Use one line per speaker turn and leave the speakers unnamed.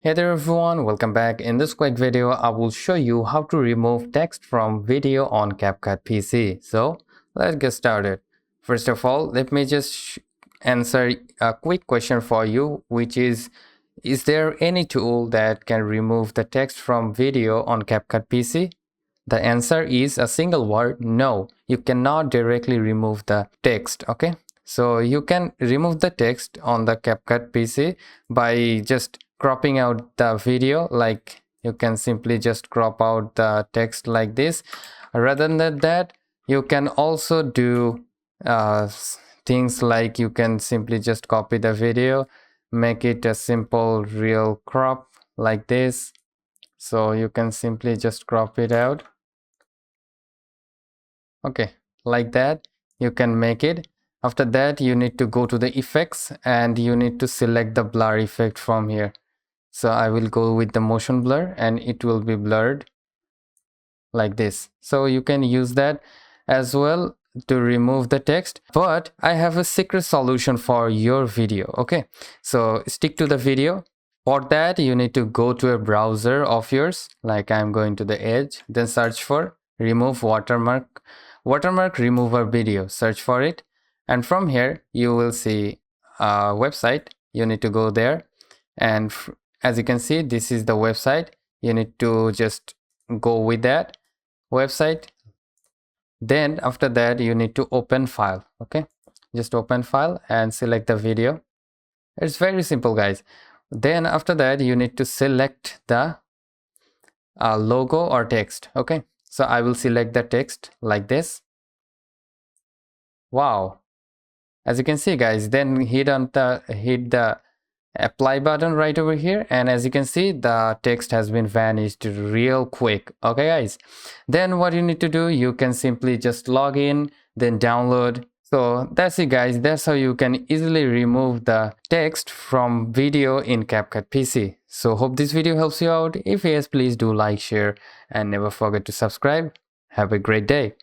Hey there everyone, welcome back. In this quick video, I will show you how to remove text from video on CapCut PC. So let's get started. First of all, let me just answer a quick question for you, which is there any tool that can remove the text from video on CapCut PC? The answer is a single word, no. You cannot directly remove the text, okay? So you can remove the text on the CapCut PC by just cropping out the video. Like you can simply just crop out the text like this. Rather than that, you can also do things like you can simply just copy the video, make it a simple real crop like this. So you can simply just crop it out. Okay, like that you can make it. After that, you need to go to the effects and you need to select the blur effect from here. So I will go with the motion blur and it will be blurred like this. So you can use that as well to remove the text, but I have a secret solution for your video. Okay, so stick to the video. For that, you need to go to a browser of yours, like I'm going to the Edge, then search for remove watermark remover video. Search for it, and from here you will see a website. You need to go there, and as you can see, this is the website. You need to just go with that website. Then after that, you need to open file. Okay, just open file and select the video. It's very simple, guys. Then after that, you need to select the logo or text. Okay, so I will select the text like this. Wow, as you can see, guys, then hit the apply button right over here, and as you can see, the text has been vanished real quick. Okay, guys, then what you need to do, you can simply just log in, then download. So that's it, guys. That's how you can easily remove the text from video in CapCut PC. So hope this video helps you out. If yes, please do like, share, and never forget to subscribe. Have a great day.